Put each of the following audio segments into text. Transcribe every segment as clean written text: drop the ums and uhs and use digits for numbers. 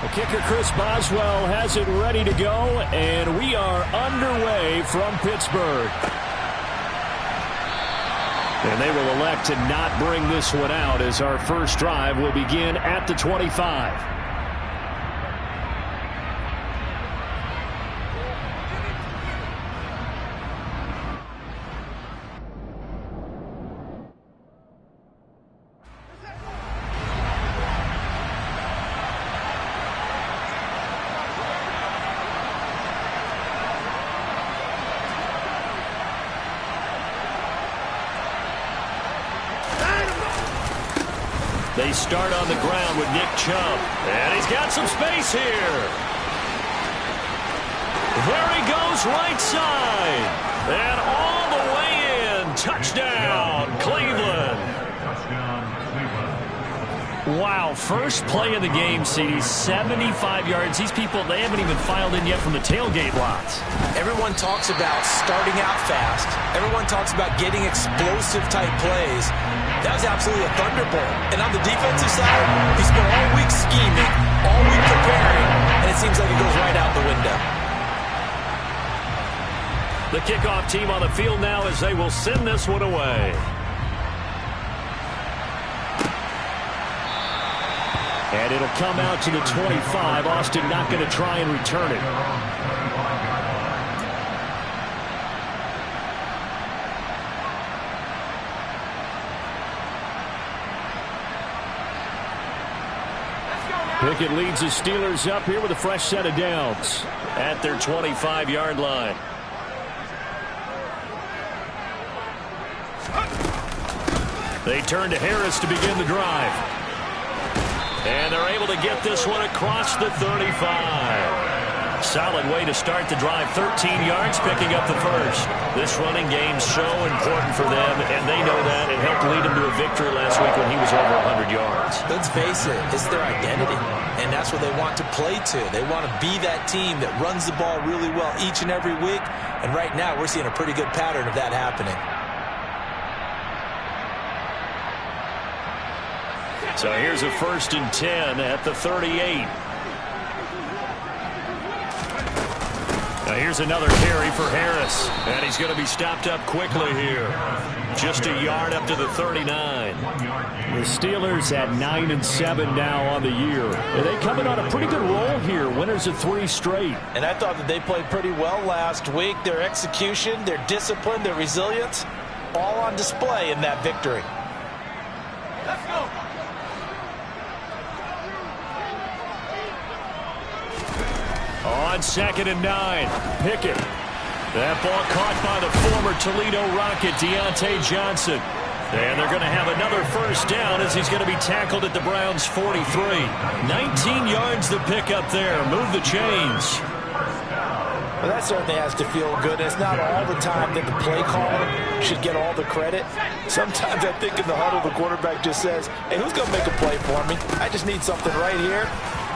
The kicker, Chris Boswell, has it ready to go, and we are underway from Pittsburgh. And they will elect to not bring this one out as our first drive will begin at the 25. They start on the ground with Nick Chubb. And he's got some space here. There he goes, right side. And all the way in. Touchdown, Cleveland. Wow, first play of the game, CD, 75 yards. These people, they haven't even filed in yet from the tailgate lots. Everyone talks about starting out fast. Everyone talks about getting explosive-type plays. That was absolutely a thunderbolt. And on the defensive side, he spent all week scheming, all week preparing, and it seems like it goes right out the window. The kickoff team on the field now as they will send this one away. And it'll come out to the 25. Austin not going to try and return it. Pickett leads the Steelers up here with a fresh set of downs at their 25-yard line. They turn to Harris to begin the drive. And they're able to get this one across the 35. Solid way to start the drive. 13 yards, picking up the first. This running game's so important for them, and they know that. It helped lead them to a victory last week when he was over 100 yards. Let's face it, it's their identity, and that's what they want to play to. They want to be that team that runs the ball really well each and every week, and right now we're seeing a pretty good pattern of that happening. So here's a 1st and 10 at the 38. Now here's another carry for Harris, and he's going to be stopped up quickly here. Just a yard up to the 39. The Steelers at 9-7 now on the year. And they come in on a pretty good roll here. Winners of 3 straight. And I thought that they played pretty well last week. Their execution, their discipline, their resilience, all on display in that victory. Let's go. On 2nd and 9, Pickett. That ball caught by the former Toledo Rocket, Deontay Johnson. And they're going to have another first down as he's going to be tackled at the Browns' 43. 19 yards to pick up there. Move the chains. Well, that certainly has to feel good. It's not all the time that the play caller should get all the credit. Sometimes I think in the huddle, the quarterback just says, hey, who's going to make a play for me? I just need something right here.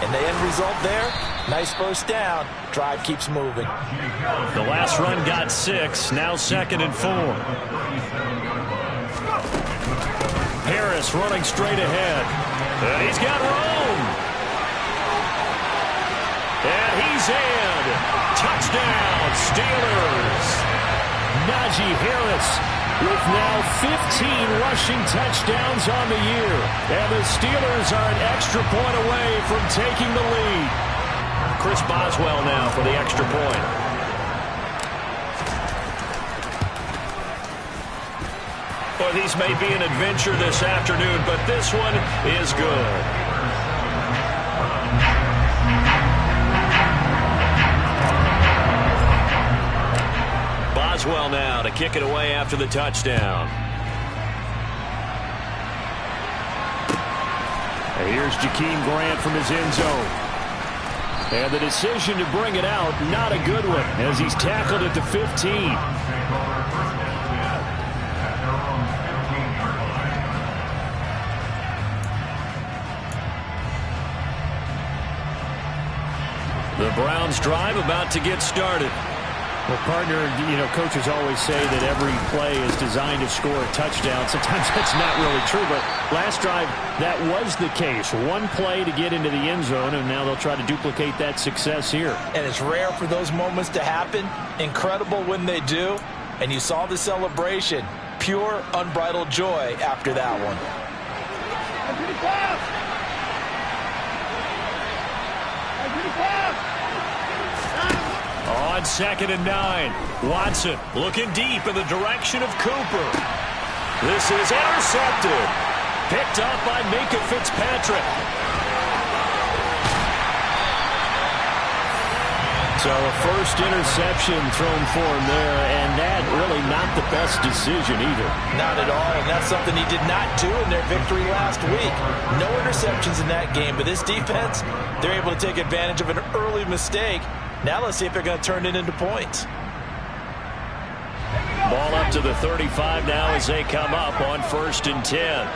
And the end result there, nice first down. Drive keeps moving. The last run got 6. Now 2nd and 4. Harris running straight ahead. And he's got room. And he's in. Touchdown, Steelers. Najee Harris with now 15 rushing touchdowns on the year. And the Steelers are an extra point away from taking the lead. Chris Boswell now for the extra point. Well, these may be an adventure this afternoon, but this one is good. Boswell now to kick it away after the touchdown. And here's Jakeem Grant from his end zone. And the decision to bring it out, not a good one, as he's tackled at the 15. The Browns drive about to get started. Well, partner, coaches always say that every play is designed to score a touchdown. Sometimes that's not really true, but last drive, that was the case. One play to get into the end zone, and now they'll try to duplicate that success here. And it's rare for those moments to happen. Incredible when they do. And you saw the celebration. Pure, unbridled joy after that one. On 2nd and 9, Watson looking deep in the direction of Cooper. This is intercepted. Picked up by Minkah Fitzpatrick. So a first interception thrown for him there, and that really not the best decision either. Not at all, and that's something he did not do in their victory last week. No interceptions in that game, but this defense, they're able to take advantage of an early mistake. Now let's see if they're going to turn it into points. Ball up to the 35 now as they come up on 1st and 10.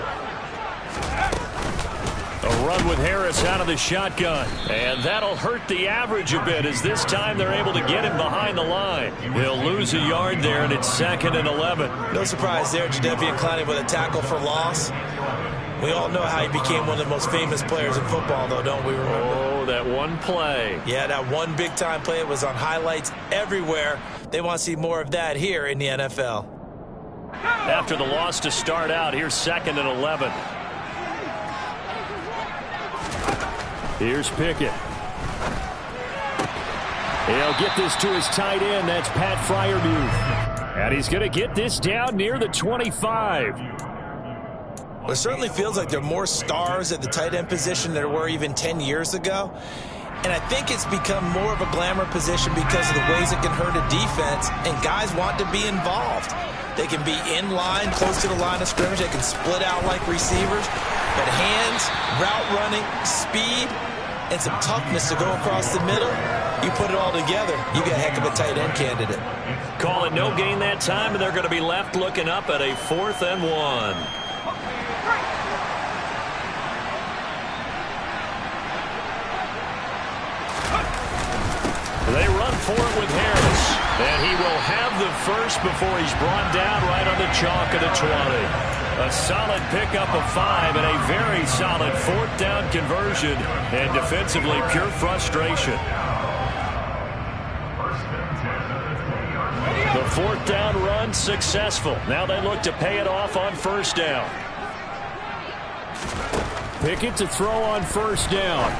A run with Harris out of the shotgun. And that'll hurt the average a bit as this time they're able to get him behind the line. He'll lose a yard there, and it's 2nd and 11. No surprise there, Jadeveon Clowney with a tackle for loss. We all know how he became one of the most famous players in football, though, don't we remember? Oh, that one play. Yeah, that one big-time play. It was on highlights everywhere. They want to see more of that here in the NFL. After the loss to start out, here's 2nd and 11. Here's Pickett. He'll get this to his tight end. That's Pat Freiermuth. And he's going to get this down near the 25. Well, it certainly feels like there are more stars at the tight end position than there were even 10 years ago. And I think it's become more of a glamour position because of the ways it can hurt a defense, and guys want to be involved. They can be in line, close to the line of scrimmage. They can split out like receivers. But hands, route running, speed, and some toughness to go across the middle, you put it all together, you get a heck of a tight end candidate. Call it no gain that time, and they're going to be left looking up at a 4th and 1. They run for it with Harris, and he will have the first before he's brought down right on the chalk of the 20. A solid pickup of 5 and a very solid 4th down conversion, and defensively pure frustration. The 4th down run successful. Now they look to pay it off on 1st down. Pickett to throw on 1st down.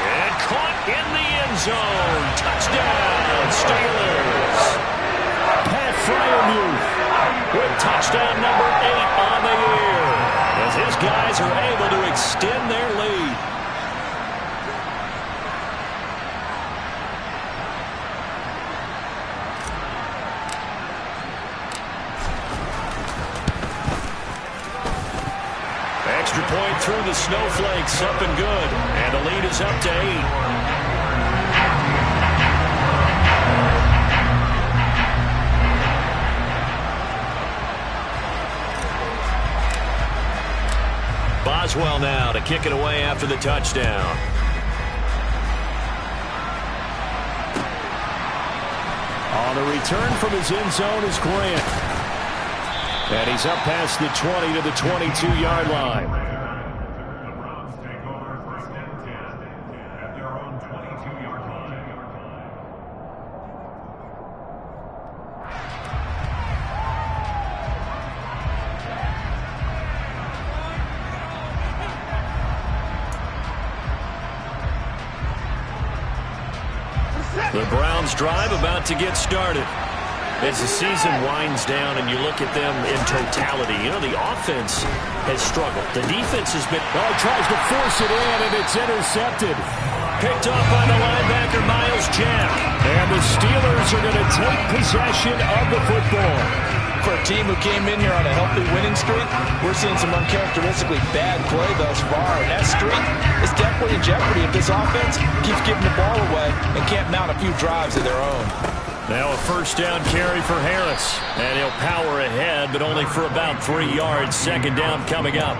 And caught in the end zone. Touchdown, Steelers. Pat Freiermuth with touchdown number 8 on the year, as his guys are able to extend their lead. Extra point through the snowflakes, up and good, and the lead is up to 8. Boswell now to kick it away after the touchdown. On the return from his end zone is Grant. And he's up past the 20 to the 22-yard line. The Browns drive about to get started. As the season winds down and you look at them in totality, the offense has struggled. The defense has been... tries to force it in, and it's intercepted. Picked up by the linebacker, Miles Jack. And the Steelers are going to take possession of the football. For a team who came in here on a healthy winning streak, we're seeing some uncharacteristically bad play thus far. And that streak is definitely in jeopardy if this offense keeps giving the ball away and can't mount a few drives of their own. Now a 1st down carry for Harris. And he'll power ahead, but only for about 3 yards. 2nd down coming up.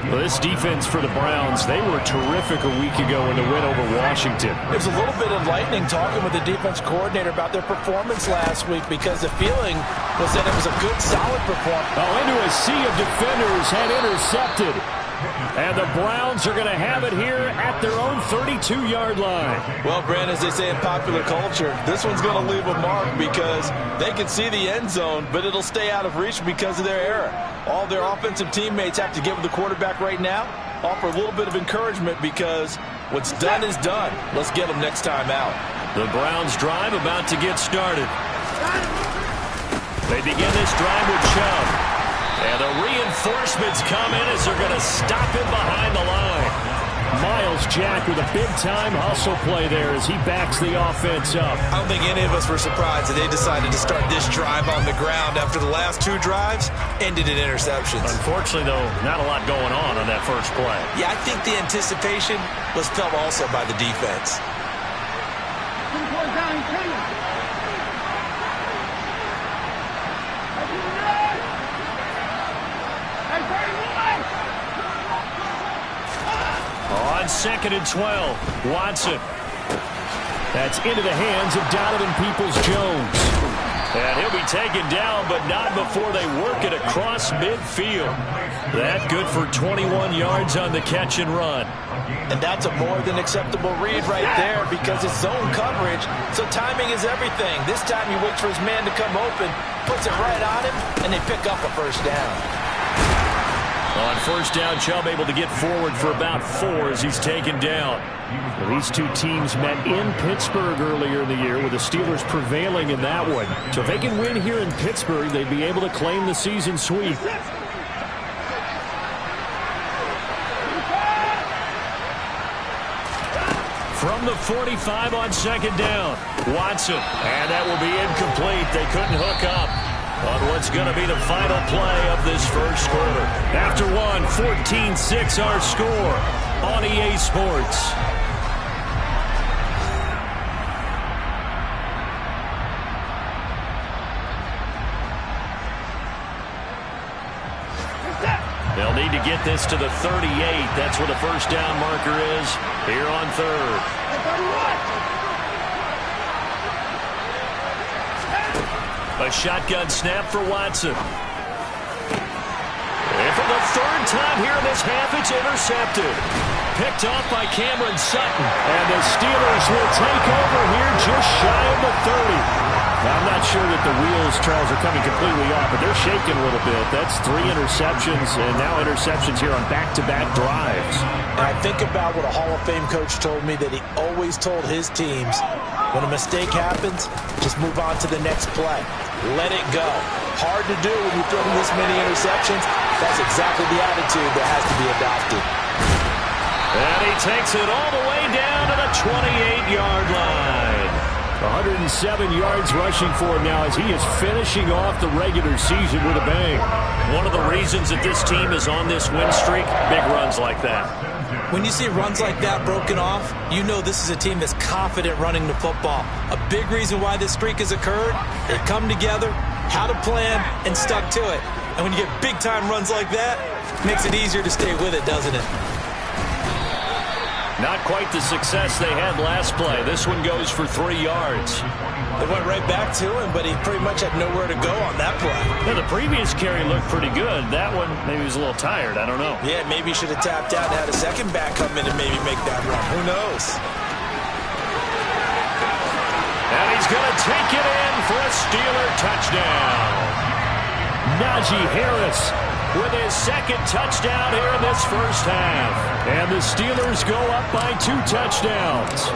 Well, this defense for the Browns, they were terrific a week ago in the win over Washington. It was a little bit enlightening talking with the defense coordinator about their performance last week because the feeling was that it was a good, solid performance. Oh, into a sea of defenders, had intercepted. And the Browns are going to have it here at their own 32-yard line. Well, Brent, as they say in popular culture, this one's going to leave a mark because they can see the end zone, but it'll stay out of reach because of their error. All their offensive teammates have to give the quarterback right now, offer a little bit of encouragement because what's done is done. Let's get them next time out. The Browns drive about to get started. They begin this drive with Chubb. And the reinforcements come in as they're going to stop him behind the line. Myles Jack with a big-time hustle play there as he backs the offense up. I don't think any of us were surprised that they decided to start this drive on the ground after the last two drives ended in interceptions. Unfortunately, though, not a lot going on that first play. Yeah, I think the anticipation was felt also by the defense. On 2nd and 12, Watson. That's into the hands of Donovan Peoples-Jones. And he'll be taken down, but not before they work it across midfield. That good for 21 yards on the catch and run. And that's a more than acceptable read right there because it's zone coverage, so timing is everything. This time he waits for his man to come open, puts it right on him, and they pick up a first down. On first down, Chubb able to get forward for about 4 as he's taken down. Well, these two teams met in Pittsburgh earlier in the year with the Steelers prevailing in that one. So if they can win here in Pittsburgh, they'd be able to claim the season sweep. From the 45 on 2nd down, Watson. And that will be incomplete. They couldn't hook up on what's going to be the final play of this first quarter. After one, 14-6 our score on EA Sports. They'll need to get this to the 38. That's where the first down marker is here on 3rd. A shotgun snap for Watson. And for the 3rd time here in this half, it's intercepted. Picked off by Cameron Sutton. And the Steelers will take over here just shy of the 30. Now, I'm not sure that the wheels, Charles, are coming completely off, but they're shaking a little bit. That's 3 interceptions, and now interceptions here on back-to-back drives. And I think about what a Hall of Fame coach told me that he always told his teams, when a mistake happens, just move on to the next play. Let it go. Hard to do when you throw this many interceptions. That's exactly the attitude that has to be adopted. And he takes it all the way down to the 28-yard line. 107 yards rushing for him now as he is finishing off the regular season with a bang. One of the reasons that this team is on this win streak, big runs like that. When you see runs like that broken off, you know this is a team that's confident running the football. A big reason why this streak has occurred, they come together, had a plan, and stuck to it. And when you get big-time runs like that, it makes it easier to stay with it, doesn't it? Not quite the success they had last play. This one goes for 3 yards. They went right back to him, but he pretty much had nowhere to go on that play. Yeah, the previous carry looked pretty good. That one, maybe he was a little tired. I don't know. Yeah, maybe he should have tapped out and had a second back come in and maybe make that run. Who knows? And he's going to take it in for a Steeler touchdown. Najee Harris with his 2nd touchdown here in this first half. And the Steelers go up by 2 touchdowns.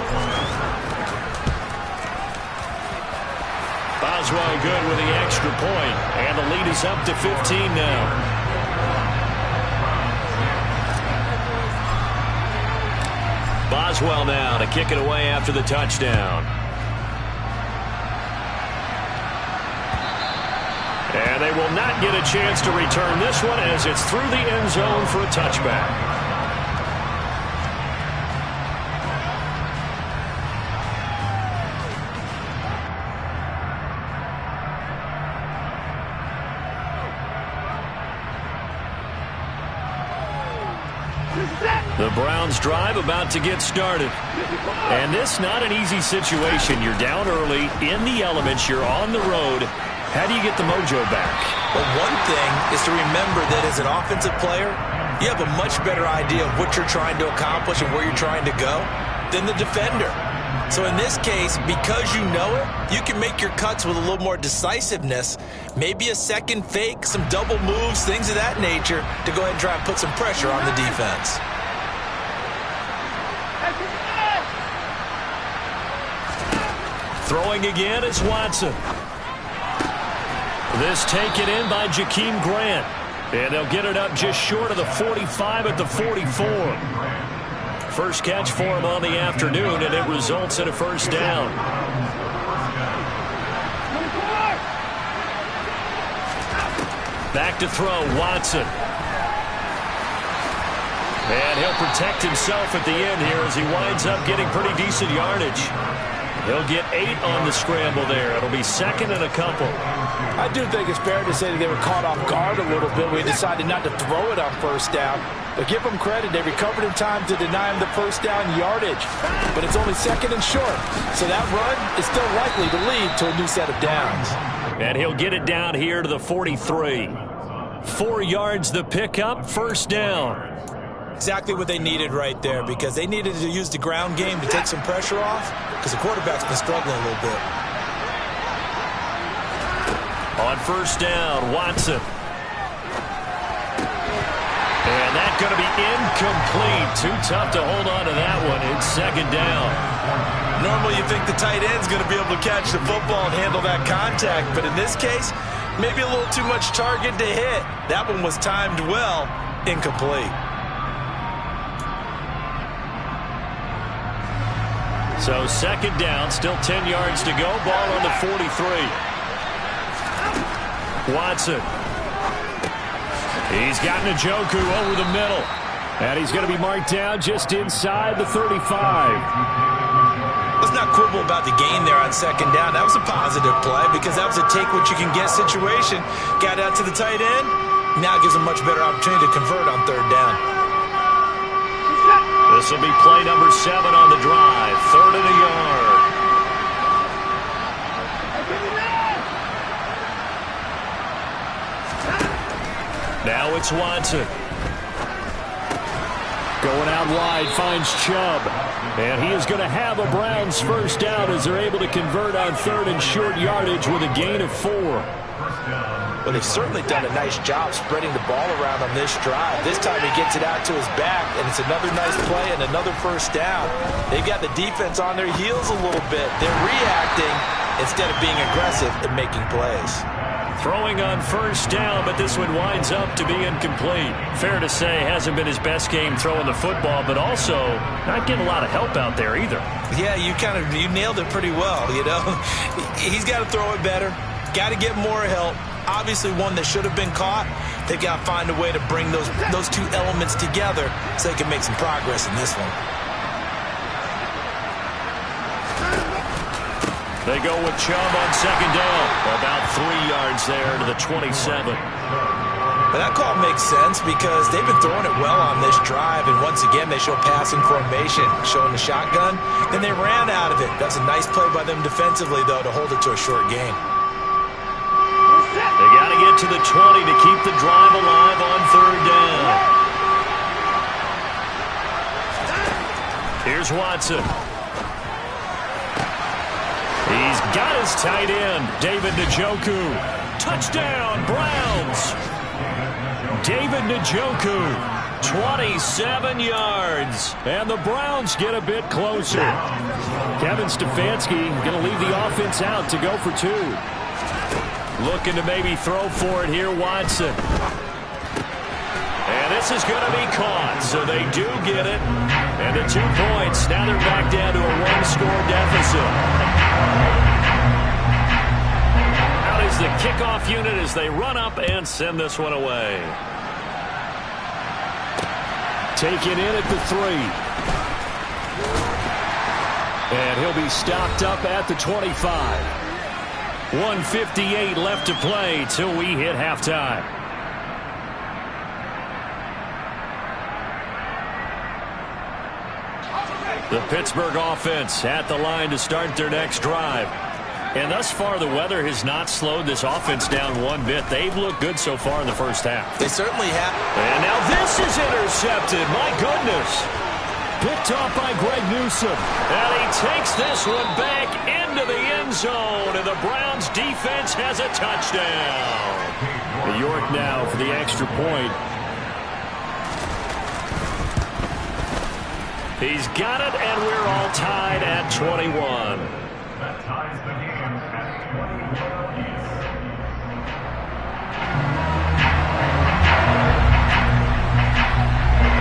Boswell good with the extra point. And the lead is up to 15 now. Boswell now to kick it away after the touchdown. And they will not get a chance to return this one as it's through the end zone for a touchback. The Browns drive about to get started. And this not an easy situation. You're down early, in the elements, you're on the road. How do you get the mojo back? Well, one thing is to remember that as an offensive player, you have a much better idea of what you're trying to accomplish and where you're trying to go than the defender. So in this case, because you know it, you can make your cuts with a little more decisiveness, maybe a second fake, some double moves, things of that nature, to go ahead and try and put some pressure on the defense. Throwing again is Watson. This taken in by Jakeem Grant. And they'll get it up just short of the 45 at the 44. First catch for him on the afternoon, and it results in a first down. Back to throw, Watson. And he'll protect himself at the end here as he winds up getting pretty decent yardage. He'll get 8 on the scramble there. It'll be second and a couple. I do think it's fair to say that they were caught off guard a little bit. We decided not to throw it on first down. But give them credit. They recovered in time to deny him the first down yardage. But it's only second and short. So that run is still likely to lead to a new set of downs. And he'll get it down here to the 43. 4 yards the pickup, first down. Exactly what they needed right there, because they needed to use the ground game to take some pressure off, because the quarterback's been struggling a little bit. On first down, Watson. And that's going to be incomplete. Too tough to hold on to that one. It's second down. Normally you think the tight end's going to be able to catch the football and handle that contact, but in this case, maybe a little too much target to hit. That one was timed well, incomplete. So second down, still 10 yards to go. Ball on the 43. Watson. He's got Njoku over the middle. And he's going to be marked down just inside the 35. Let's not quibble about the gain there on second down. That was a positive play because that was a take-what-you-can-get situation. Got out to the tight end. Now gives him much better opportunity to convert on third down. This will be play number 7 on the drive. 3rd and a yard. Now it's Watson. Going out wide, finds Chubb. And he is going to have a Browns first down as they're able to convert on 3rd and short yardage with a gain of 4. Well, they've certainly done a nice job spreading the ball around on this drive. This time he gets it out to his back, and it's another nice play and another first down. They've got the defense on their heels a little bit. They're reacting instead of being aggressive and making plays. Throwing on first down, but this one winds up to be incomplete. Fair to say, hasn't been his best game throwing the football, but also not getting a lot of help out there either. Yeah, you nailed it pretty well, you know. He's got to throw it better. Got to get more help. Obviously one that should have been caught. They've got to find a way to bring those two elements together so they can make some progress in this one. They go with Chubb on second down. About 3 yards there to the 27. But that call makes sense because they've been throwing it well on this drive, and once again they show passing formation, showing the shotgun. Then they ran out of it. That's a nice play by them defensively, though, to hold it to a short gain. They got to get to the 20 to keep the drive alive on third down. Here's Watson. He's got his tight end, David Njoku. Touchdown, Browns. David Njoku, 27 yards. And the Browns get a bit closer. Kevin Stefanski going to leave the offense out to go for 2. Looking to maybe throw for it here, Watson. And this is going to be caught, so they do get it. And the 2 points, now they're back down to a 1-score deficit. Out is the kickoff unit as they run up and send this one away. Taken in at the 3. And he'll be stopped up at the 25. 1:58 left to play till we hit halftime. The Pittsburgh offense at the line to start their next drive. And thus far, the weather has not slowed this offense down one bit. They've looked good so far in the first half. They certainly have. And now this is intercepted. My goodness. Picked off by Greg Newsome. And he takes this one back into the end zone. And the Browns defense has a touchdown. York now for the extra point. He's got it, and we're all tied at 21. That ties the game at 21 apiece.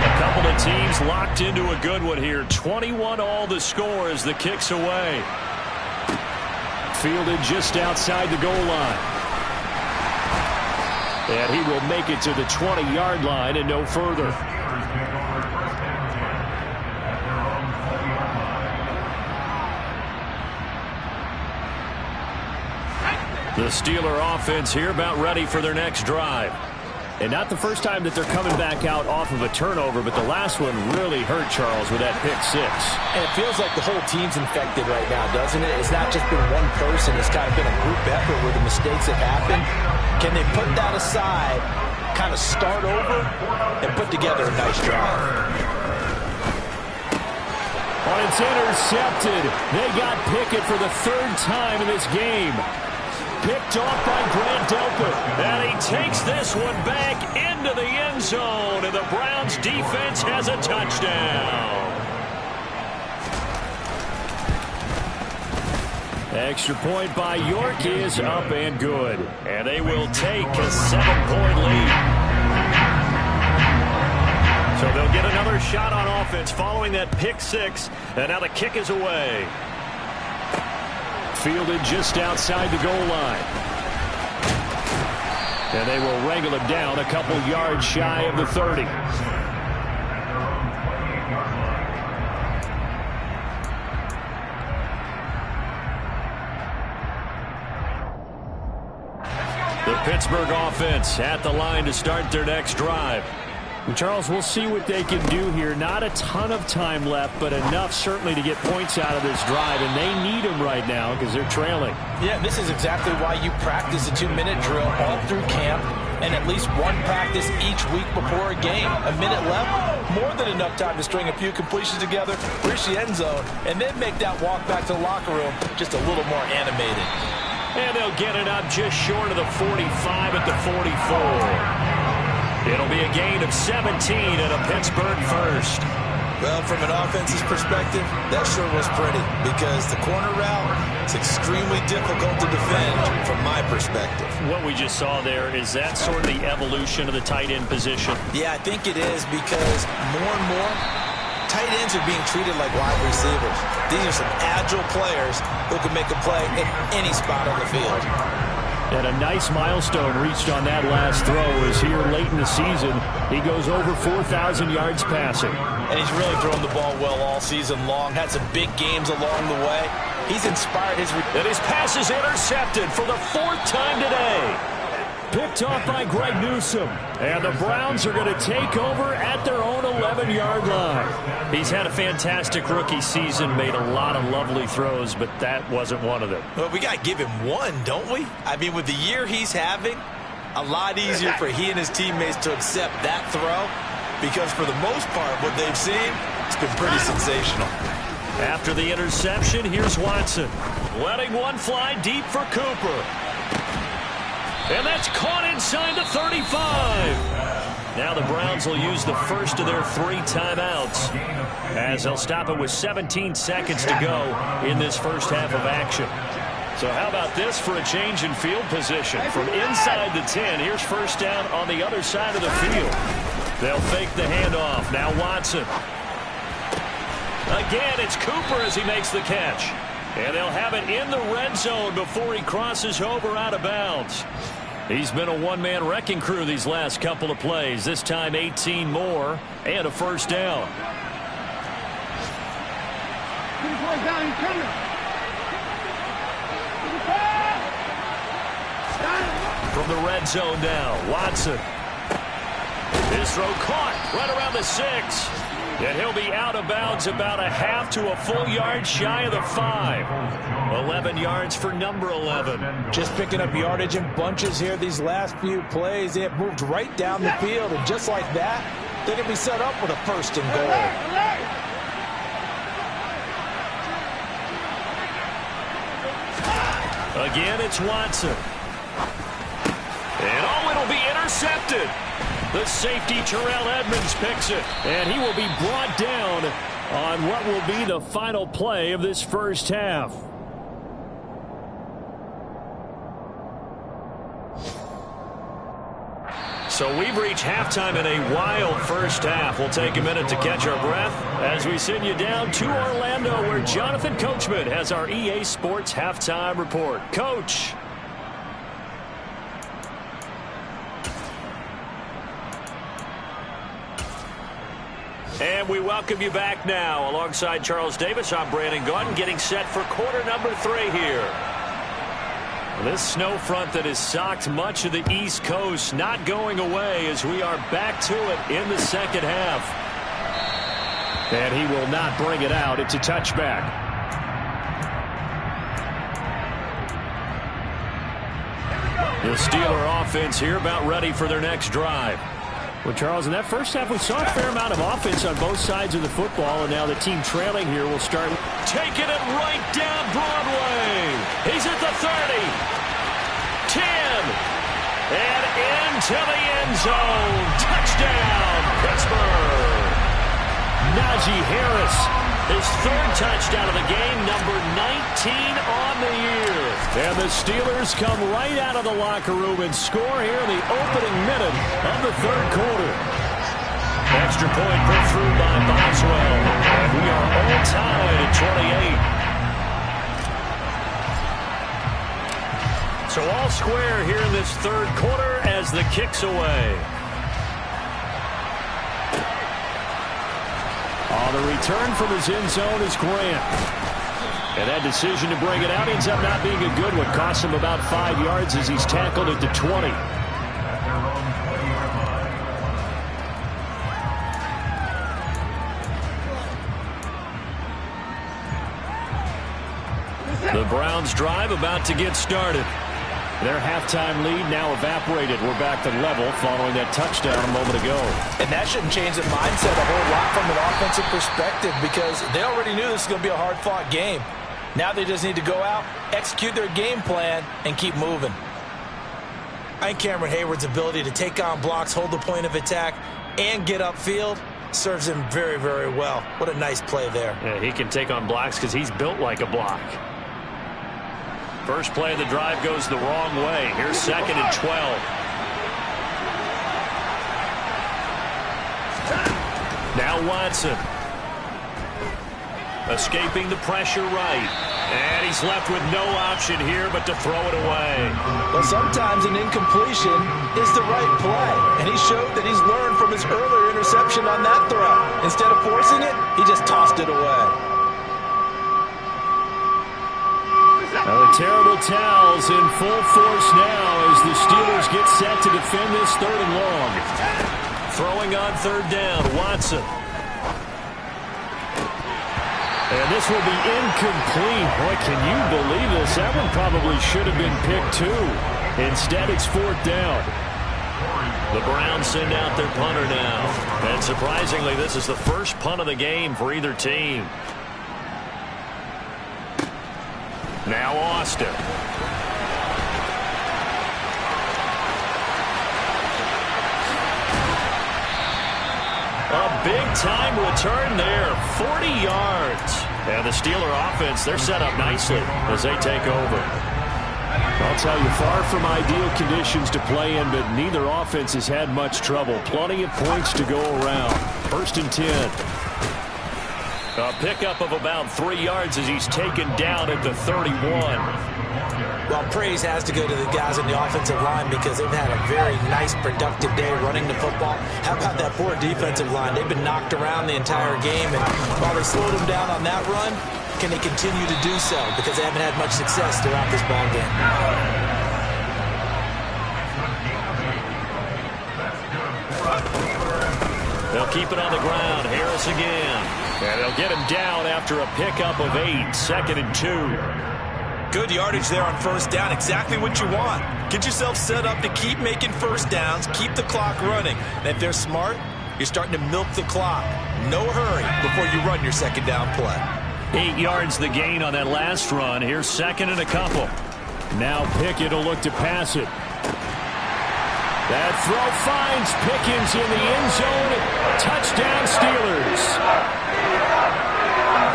A couple of teams locked into a good one here. 21 all the score as the kick's away. Fielded just outside the goal line. And he will make it to the 20-yard line and no further. The Steeler offense here about ready for their next drive. And not the first time that they're coming back out off of a turnover, but the last one really hurt Charles with that pick six. And it feels like the whole team's infected right now, doesn't it? It's not just been one person. It's kind of been a group effort where the mistakes have happened. Can they put that aside, kind of start over, and put together a nice drive? Oh, it's intercepted. They got Pickett for the third time in this game. Picked off by Grant Delpit. And he takes this one back into the end zone. And the Browns defense has a touchdown. Extra point by York is up and good. And they will take a 7-point lead. So they'll get another shot on offense following that pick six. And now the kick is away. Fielded just outside the goal line. And they will wrangle him down a couple yards shy of the 30. The Pittsburgh offense at the line to start their next drive. Charles, we'll see what they can do here. Not a ton of time left, but enough certainly to get points out of this drive, and they need them right now because they're trailing. Yeah, this is exactly why you practice a 2-minute drill all through camp and at least one practice each week before a game. A minute left, more than enough time to string a few completions together, reach the end zone, and then make that walk back to the locker room just a little more animated. And they'll get it up just short of the 45 at the 44. It'll be a gain of 17 and a Pittsburgh first. Well, from an offense's perspective, that sure was pretty because the corner route is extremely difficult to defend from my perspective. What we just saw there, is that sort of the evolution of the tight end position? Yeah, I think it is because more and more tight ends are being treated like wide receivers. These are some agile players who can make a play in any spot on the field. And a nice milestone reached on that last throw as here late in the season, he goes over 4,000 yards passing. And he's really thrown the ball well all season long. Had some big games along the way. He's inspired his... And his pass is intercepted for the 4th time today. Picked off by Greg Newsome. And the Browns are going to take over at their own 11-yard line. He's had a fantastic rookie season, made a lot of lovely throws, but that wasn't one of them. Well, we got to give him one, don't we? I mean, with the year he's having, a lot easier for he and his teammates to accept that throw because for the most part, what they've seen, it's been pretty sensational. After the interception, here's Watson. Letting one fly deep for Cooper. And that's caught inside the 35. Now the Browns will use the first of their 3 timeouts as they'll stop it with 17 seconds to go in this first half of action. So how about this for a change in field position? From inside the 10, here's first down on the other side of the field. They'll fake the handoff. Now Watson. Again, it's Cooper as he makes the catch. And they'll have it in the red zone before he crosses over out of bounds. He's been a one-man wrecking crew these last couple of plays. This time 18 more and a first down. From the red zone now, Watson. His throw caught right around the 6. And he'll be out of bounds about a half to a full yard shy of the 5. 11 yards for number 11. Just picking up yardage in bunches here these last few plays. They have moved right down the field, and just like that, they can be set up with a 1st and goal. Again, it's Watson. And oh, it'll be intercepted. The safety, Terrell Edmonds, picks it. And he will be brought down on what will be the final play of this first half. So we've reached halftime in a wild first half. We'll take a minute to catch our breath as we send you down to Orlando, where Jonathan Coachman has our EA Sports halftime report. Coach. And we welcome you back now. Alongside Charles Davis, I'm Brandon Gaudin, getting set for quarter number 3 here. This snow front that has socked much of the East Coast not going away as we are back to it in the second half. And he will not bring it out. It's a touchback. The Steeler offense here about ready for their next drive. Well, Charles, in that first half, we saw a fair amount of offense on both sides of the football, and now the team trailing here will start taking it right down Broadway. He's at the 30, 10, and into the end zone. Touchdown, Pittsburgh. Najee Harris, his 3rd touchdown of the game, number 19 on the year. And the Steelers come right out of the locker room and score here in the opening minute of the 3rd quarter. Extra point put through by Boswell. And we are all tied at 28. So all square here in this 3rd quarter as the kick's away. On the return from his end zone is Grant. And that decision to bring it out ends up not being a good one. Costs him about 5 yards as he's tackled at the 20. The Browns drive about to get started. Their halftime lead now evaporated. We're back to level following that touchdown a moment ago. And that shouldn't change the mindset a whole lot from an offensive perspective, because they already knew this was going to be a hard-fought game. Now they just need to go out, execute their game plan, and keep moving. I think Cameron Hayward's ability to take on blocks, hold the point of attack, and get upfield serves him very, very well. What a nice play there. Yeah, he can take on blocks because he's built like a block. First play of the drive goes the wrong way. Here's 2nd and 12. Now Watson. Escaping the pressure right. And he's left with no option here but to throw it away. Well, sometimes an incompletion is the right play. And he showed that he's learned from his earlier interception on that throw. Instead of forcing it, he just tossed it away. Now the terrible towels in full force now as the Steelers get set to defend this 3rd and long. Throwing on 3rd down, Watson. And this will be incomplete. Boy, can you believe this? That one probably should have been picked too. Instead, it's 4th down. The Browns send out their punter now. And surprisingly, this is the first punt of the game for either team. Now Austin. A big-time return there, 40 yards. And the Steeler offense, they're set up nicely as they take over. I'll tell you, far from ideal conditions to play in, but neither offense has had much trouble. Plenty of points to go around. 1st and 10. A pickup of about 3 yards as he's taken down at the 31. Well, praise has to go to the guys in the offensive line because they've had a very nice, productive day running the football. How about that poor defensive line? They've been knocked around the entire game, and while they slowed them down on that run, can they continue to do so? Because they haven't had much success throughout this ball game. They'll keep it on the ground. Harris again. And they'll get him down after a pickup of 8. 2nd and 2. Good yardage there on first down. Exactly what you want. Get yourself set up to keep making first downs, keep the clock running. And if they're smart, you're starting to milk the clock. No hurry before you run your second down play. 8 yards the gain on that last run. Here's 2nd and a couple. Now Pickett will look to pass it. That throw finds Pickens in the end zone. Touchdown Steelers.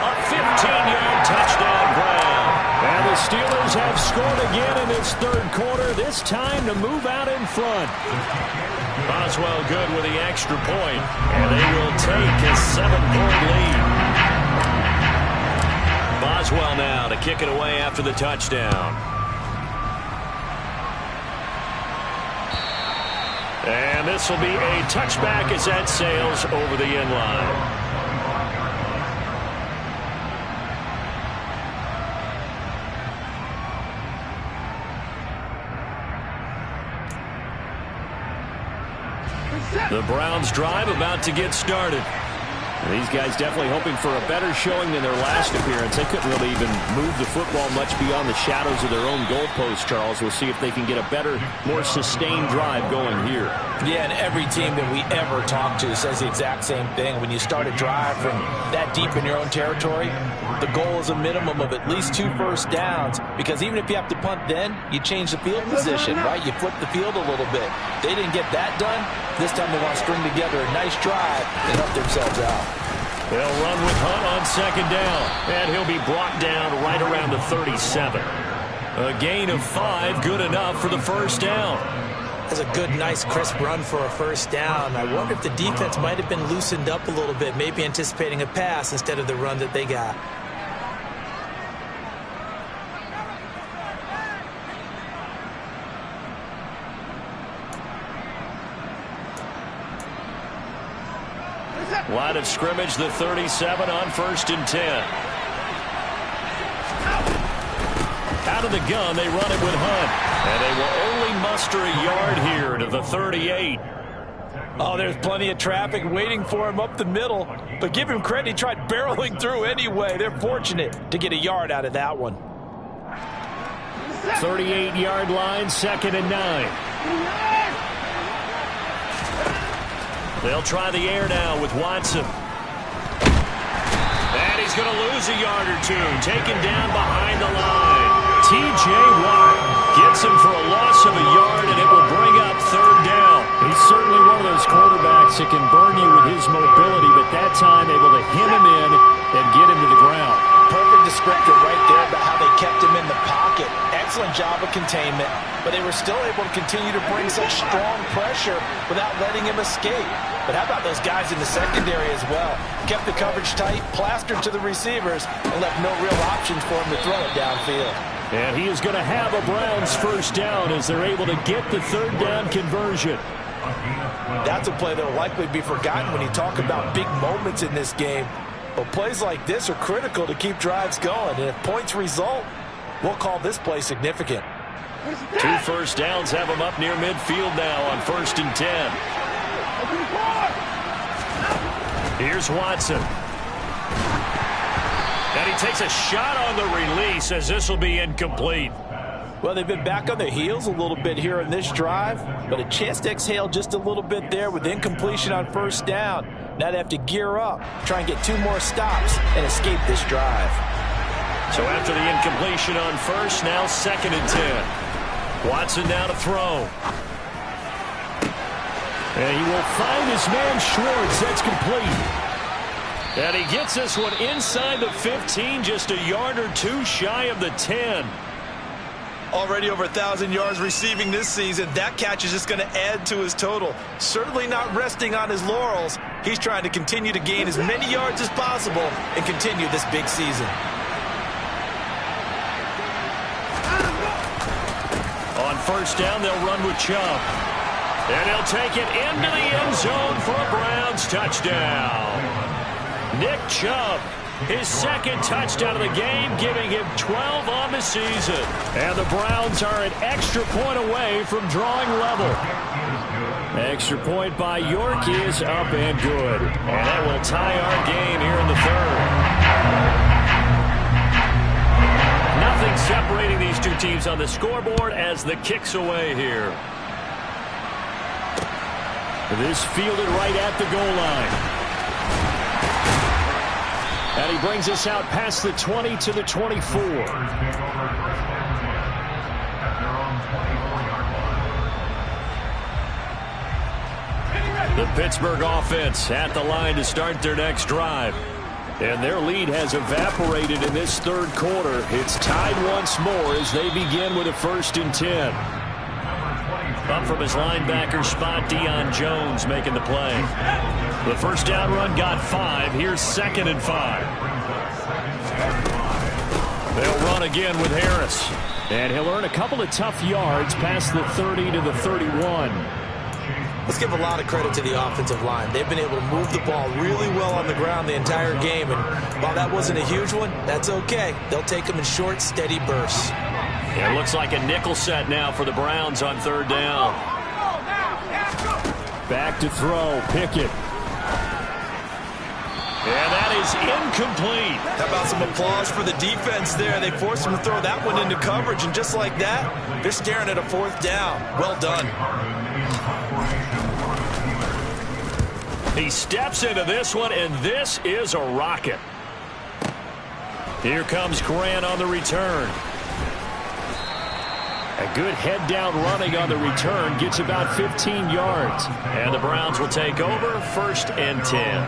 A 15-yard touchdown grab. And the Steelers have scored again in this third quarter, this time to move out in front. Boswell good with the extra point, and they will take a 7-point lead. Boswell now to kick it away after the touchdown. And this will be a touchback as that sails over the end line. The Browns drive about to get started. And these guys definitely hoping for a better showing than their last appearance. They couldn't really even move the football much beyond the shadows of their own goalpost, Charles. We'll see if they can get a better, more sustained drive going here. Yeah, and every team that we ever talk to says the exact same thing. When you start a drive from that deep in your own territory, the goal is a minimum of at least 2 first downs, because even if you have to punt then, you change the field position, right? You flip the field a little bit. They didn't get that done. This time they want to string together a nice drive and help themselves out. They'll run with Hunt on 2nd down, and he'll be brought down right around the 37. A gain of 5, good enough for the first down. That's a good, nice, crisp run for a first down. I wonder if the defense might have been loosened up a little bit, maybe anticipating a pass instead of the run that they got. Line of scrimmage, the 37 on 1st and 10. Out of the gun, they run it with Hunt. And they will only muster a yard here to the 38. Oh, there's plenty of traffic waiting for him up the middle. But give him credit, he tried barreling through anyway. They're fortunate to get a yard out of that one. 38-yard line, 2nd and 9. They'll try the air now with Watson. And he's going to lose a yard or two. Taken down behind the line. T.J. Watt gets him for a loss of a yard, and it will bring up 3rd down. He's certainly one of those quarterbacks that can burn you with his mobility, but that time able to hit him in and get him to the ground. Perfect descriptor right there about how they kept him in the pocket. Excellent job of containment, but they were still able to continue to bring such strong pressure without letting him escape. But how about those guys in the secondary as well? Kept the coverage tight, plastered to the receivers, and left no real options for him to throw it downfield. And he is going to have a Browns first down as they're able to get the 3rd down conversion. That's a play that will likely be forgotten when you talk about big moments in this game. But plays like this are critical to keep drives going. And if points result, we'll call this play significant. 2 first downs have him up near midfield now on 1st and 10. Here's Watson. And he takes a shot on the release as this will be incomplete. Well, they've been back on their heels a little bit here in this drive, but a chance to exhale just a little bit there with incompletion on 1st down. Now they have to gear up, try and get 2 more stops, and escape this drive. So after the incompletion on 1st, now 2nd and 10. Watson now to throw. And he will find his man Schwartz. That's complete. And he gets this one inside the 15, just a yard or 2 shy of the 10. Already over 1,000 yards receiving this season. That catch is just going to add to his total. Certainly not resting on his laurels. He's trying to continue to gain as many yards as possible and continue this big season. On 1st down, they'll run with Chubb. And he'll take it into the end zone for a Browns touchdown. Nick Chubb, his 2nd touchdown of the game, giving him 12 on the season. And the Browns are an extra point away from drawing level. Extra point by York is up and good. And that will tie our game here in the third. Nothing separating these two teams on the scoreboard as the kick's away here. This fielded right at the goal line. And he brings us out past the 20 to the 24. The Pittsburgh offense at the line to start their next drive. And their lead has evaporated in this third quarter. It's tied once more as they begin with a 1st and 10. Up from his linebacker spot, Deion Jones making the play. The first down run got 5. Here's 2nd and 5. They'll run again with Harris. And he'll earn a couple of tough yards past the 30 to the 31. Let's give a lot of credit to the offensive line. They've been able to move the ball really well on the ground the entire game. And while that wasn't a huge one, that's okay. They'll take them in short, steady bursts. It looks like a nickel set now for the Browns on 3rd down. Back to throw, Pickett. And that is incomplete. How about some applause for the defense there? They forced him to throw that one into coverage, and just like that, they're staring at a 4th down. Well done. He steps into this one, and this is a rocket. Here comes Grant on the return. A good head-down running on the return gets about 15 yards. And the Browns will take over 1st and 10.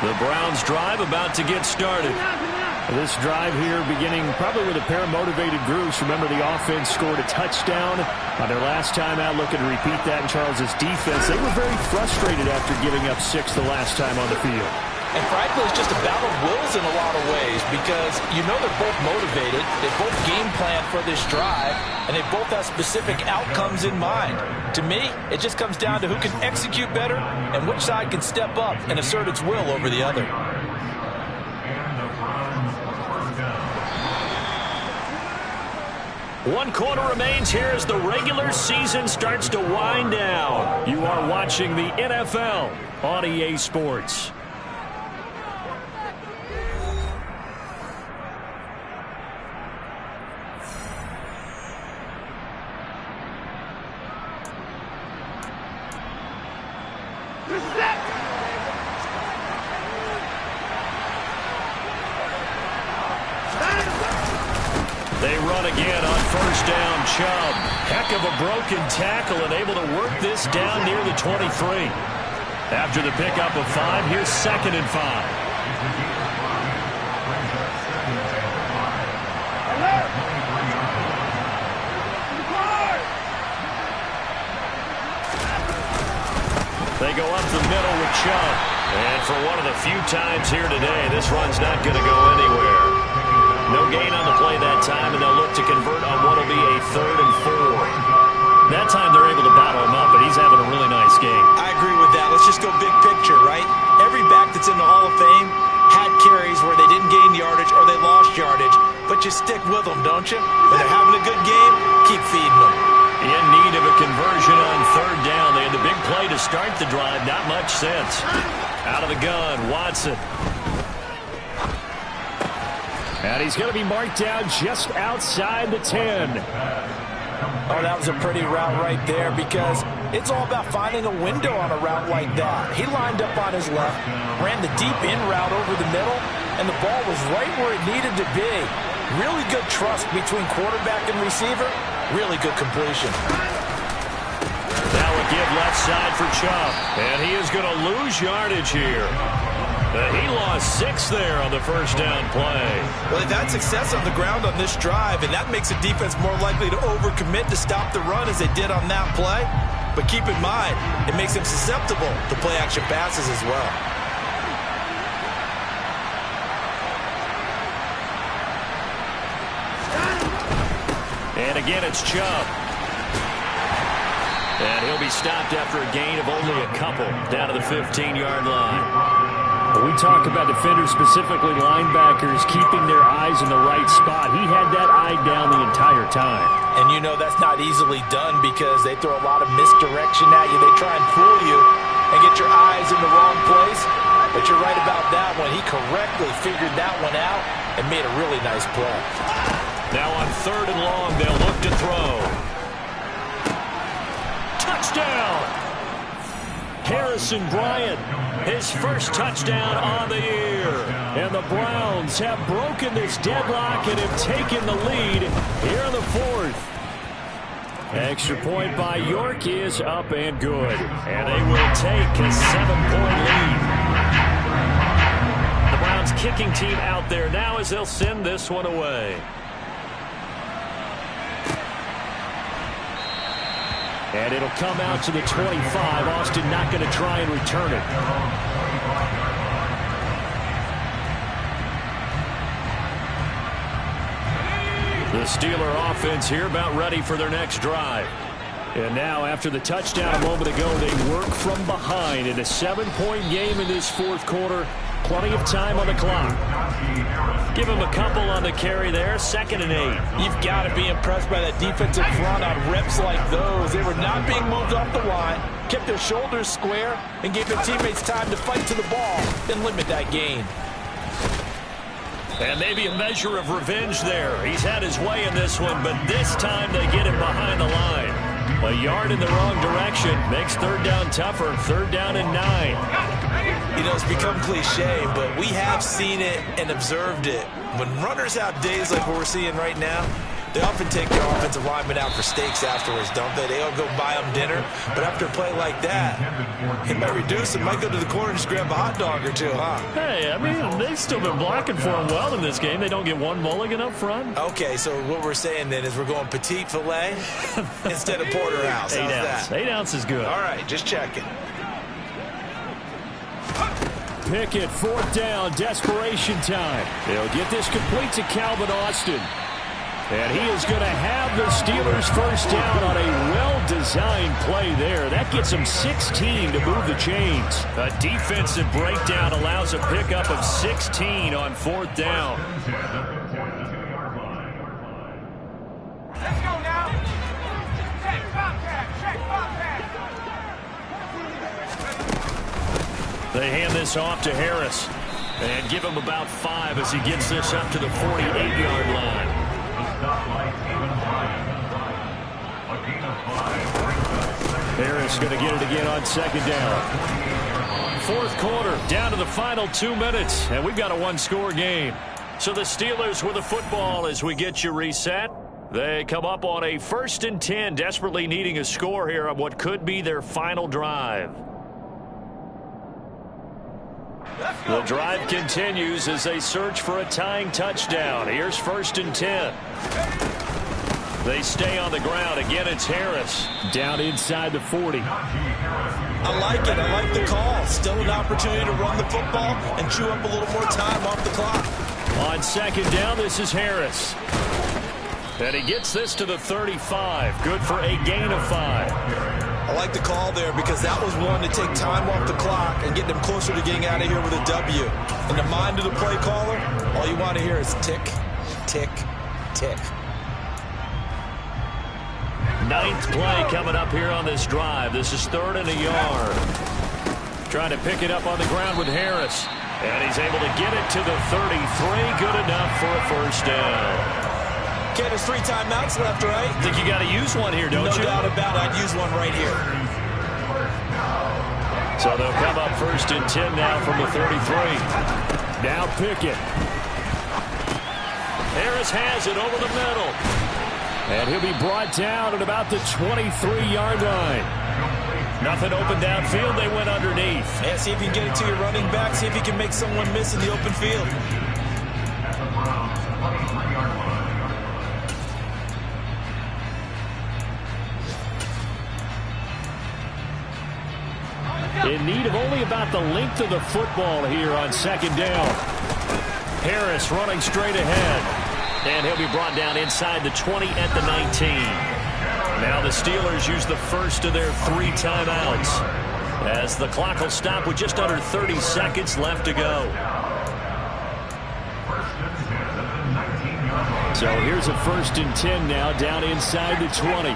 The Browns drive about to get started. This drive here beginning probably with a pair of motivated groups. Remember, the offense scored a touchdown on their last time out. Looking to repeat that in Charles's defense. They were very frustrated after giving up 6 the last time on the field. And frankly, it's just a battle of wills in a lot of ways because you know they're both motivated. They both game plan for this drive, and they both have specific outcomes in mind. To me, it just comes down to who can execute better and which side can step up and assert its will over the other. One quarter remains here as the regular season starts to wind down. You are watching the NFL on EA Sports. They run again on 1st down. Chubb. Heck of a broken tackle and able to work this down near the 23. After the pickup of 5, here's 2nd and 5. They go up the middle with Chubb. And for one of the few times here today, this run's not going to go anywhere. No gain on the play that time, and they'll look to convert on what will be a 3rd and 4. That time they're able to battle him up, but he's having a really nice game. I agree with that. Let's just go big picture, right? Every back that's in the Hall of Fame had carries where they didn't gain yardage or they lost yardage, but you stick with them, don't you? When they're having a good game, keep feeding them. In need of a conversion on 3rd down. They had the big play to start the drive. Not much sense. Out of the gun, Watson. And he's going to be marked down just outside the 10. Oh, that was a pretty route right there because it's all about finding a window on a route like that. He lined up on his left, ran the deep in route over the middle, and the ball was right where it needed to be. Really good trust between quarterback and receiver. Really good completion. Now a give left side for Chubb. And he is going to lose yardage here. He lost 6 there on the 1st down play. Well, they've had success on the ground on this drive, and that makes a defense more likely to overcommit to stop the run as they did on that play. But keep in mind, it makes them susceptible to play-action passes as well. And again, it's Chubb. And he'll be stopped after a gain of only a couple down to the 15-yard line. We talk about defenders, specifically linebackers, keeping their eyes in the right spot. He had that eye down the entire time. And you know that's not easily done because they throw a lot of misdirection at you. They try and fool you and get your eyes in the wrong place. But you're right about that one. He correctly figured that one out and made a really nice play. Now on 3rd and long, they'll look to throw. Touchdown! Harrison Bryant, his first touchdown on the year. And the Browns have broken this deadlock and have taken the lead here in the 4th. Extra point by York is up and good. And they will take a 7-point lead. The Browns kicking team out there now as they'll send this one away. And it'll come out to the 25. Austin not going to try and return it. The Steeler offense here about ready for their next drive. And now after the touchdown a moment ago, they work from behind in a 7-point game in this 4th quarter. Plenty of time on the clock. Give him a couple on the carry there. 2nd and 8. You've got to be impressed by that defensive front on reps like those. They were not being moved off the line, kept their shoulders square, and gave their teammates time to fight to the ball and limit that gain. And maybe a measure of revenge there. He's had his way in this one, but this time they get him behind the line. A yard in the wrong direction makes 3rd down tougher. 3rd down and 9. You know, it's become cliche, but we have seen it and observed it. When runners have days like what we're seeing right now, they often take their offensive linemen out for steaks afterwards, don't they? They all go buy them dinner. But after a play like that, he might reduce it, might go to the corner and just grab a hot dog or two, huh? Hey, I mean, they've still been blocking for him well in this game. They don't get one mulligan up front. Okay, so what we're saying then is we're going petite filet instead of porterhouse. 8 ounce. That? 8 ounce is good. All right, just checking. Pickett, 4th down, desperation time. They'll get this complete to Calvin Austin. And he is going to have the Steelers' first down on a well-designed play there. That gets them 16 to move the chains. A defensive breakdown allows a pickup of 16 on 4th down. Let's go now. Check contact. Check contact. They hand this off to Harris and give him about 5 as he gets this up to the 48-yard line. Harris going to get it again on 2nd down. 4th quarter, down to the final 2 minutes, and we've got a 1-score game. So the Steelers with the football as we get you reset. They come up on a 1st and 10, desperately needing a score here on what could be their final drive. The drive continues as they search for a tying touchdown. Here's 1st and 10. They stay on the ground. Again, it's Harris. Down inside the 40. I like it. I like the call. Still an opportunity to run the football and chew up a little more time off the clock. On 2nd down, this is Harris. And he gets this to the 35. Good for a gain of 5. I like the call there because that was one to take time off the clock and get them closer to getting out of here with a W. In the mind of the play caller, all you want to hear is tick, tick, tick. 9th play coming up here on this drive. This is 3rd and a yard. Trying to pick it up on the ground with Harris. And he's able to get it to the 33. Good enough for a 1st down. Okay, there's 3 timeouts left, right? Think you got to use one here, don't you? No doubt about it. I'd use one right here. So they'll come up 1st and 10 now from the 33. Now Pickett. Harris has it over the middle. And he'll be brought down at about the 23-yard line. Nothing open downfield. They went underneath. Yeah, see if you can get it to your running back. See if you can make someone miss in the open field. In need of only about the length of the football here on 2nd down. Harris running straight ahead. And he'll be brought down inside the 20 at the 19. Now the Steelers use the first of their 3 timeouts. as the clock will stop with just under 30 seconds left to go. So here's a 1st and 10 now, down inside the 20.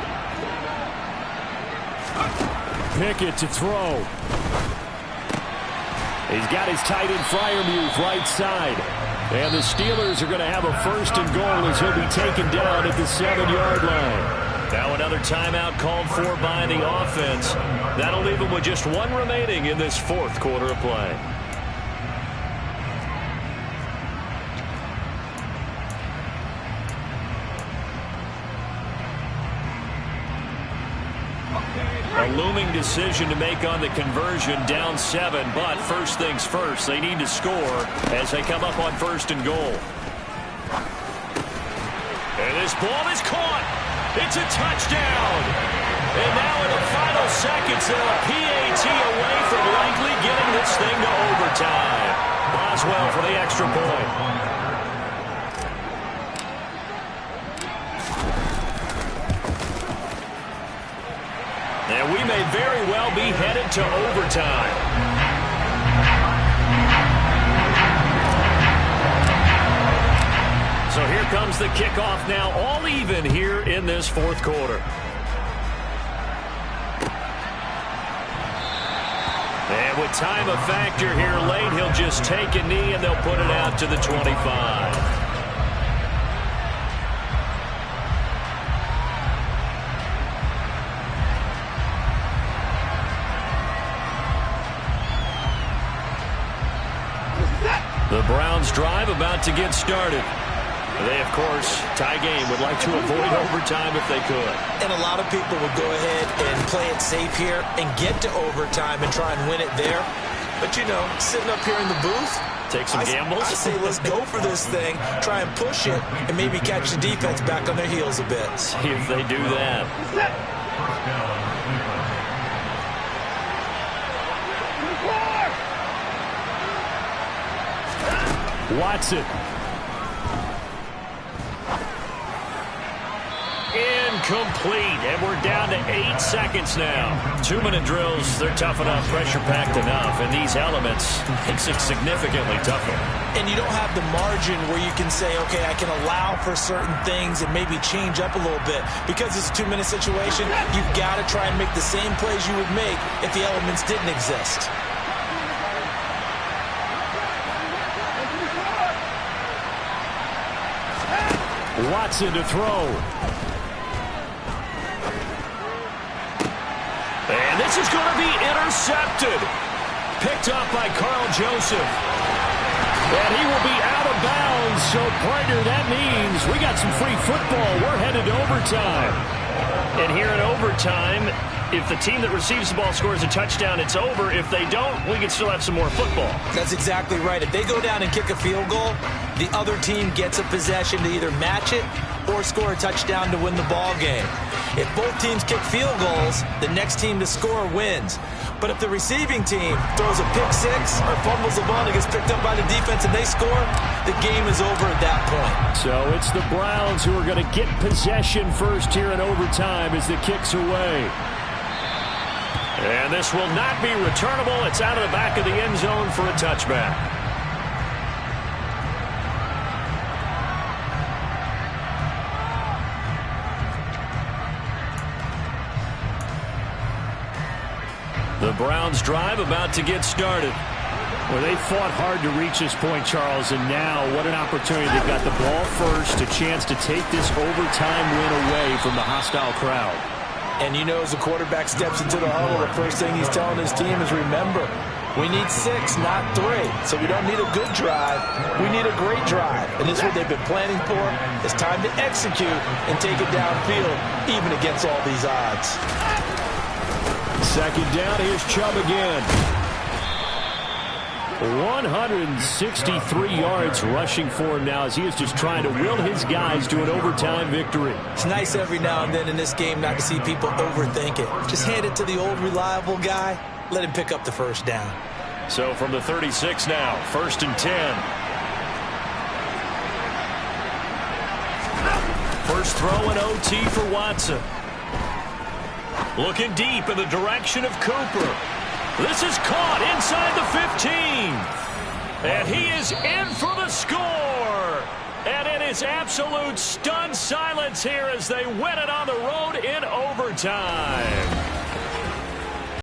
Pickett to throw. He's got his tight end Freiermuth right side. And the Steelers are going to have a 1st and goal as he'll be taken down at the 7-yard line. Now another timeout called for by the offense. That'll leave them with just one remaining in this 4th quarter of play. A looming decision to make on the conversion, down 7, but first things first, they need to score as they come up on 1st and goal. And this ball is caught. It's a touchdown. And now in the final seconds, they're a PAT away from likely getting this thing to overtime. Boswell for the extra point. And we may very well be headed to overtime. So here comes the kickoff now, all even here in this 4th quarter. And with time a factor here late, he'll just take a knee and they'll put it out to the 25. The Browns drive about to get started. They, of course, tie game, would like to avoid overtime if they could. And a lot of people would go ahead and play it safe here and get to overtime and try and win it there. But, you know, sitting up here in the booth, take some gambles. I say let's go for this thing, try and push it, and maybe catch the defense back on their heels a bit. See if they do that. Watson. Incomplete, and we're down to 8 seconds now. 2-minute drills, they're tough enough, pressure-packed enough, and these elements makes it significantly tougher. And you don't have the margin where you can say, okay, I can allow for certain things and maybe change up a little bit. Because it's a 2-minute situation, you've got to try and make the same plays you would make if the elements didn't exist. Watson to throw. And this is going to be intercepted. Picked up by Carl Joseph. And he will be out of bounds. So, partner, that means we got some free football. We're headed to overtime. And here in overtime, if the team that receives the ball scores a touchdown, it's over. If they don't, we can still have some more football. That's exactly right. If they go down and kick a field goal, the other team gets a possession to either match it or score a touchdown to win the ball game. If both teams kick field goals, the next team to score wins. But if the receiving team throws a pick six or fumbles the ball and gets picked up by the defense and they score, the game is over at that point. So it's the Browns who are going to get possession first here in overtime as the kick's away. And this will not be returnable. It's out of the back of the end zone for a touchback. The Browns drive about to get started. Well, they fought hard to reach this point, Charles, and now what an opportunity. They've got the ball first, a chance to take this overtime win away from the hostile crowd. And you know, as the quarterback steps into the huddle, the first thing he's telling his team is, remember, we need 6, not 3. So we don't need a good drive. We need a great drive. And this is what they've been planning for. It's time to execute and take it downfield, even against all these odds. Second down, here's Chubb again. 163 yards rushing for him now as he is just trying to will his guys to an overtime victory. It's nice every now and then in this game not to see people overthink it. Just hand it to the old reliable guy. Let him pick up the first down. So from the 36 now, 1st and 10. First throw in OT for Watson. Looking deep in the direction of Cooper. This is caught inside the 15. And he is in for the score. And it is absolute stunned silence here as they win it on the road in overtime.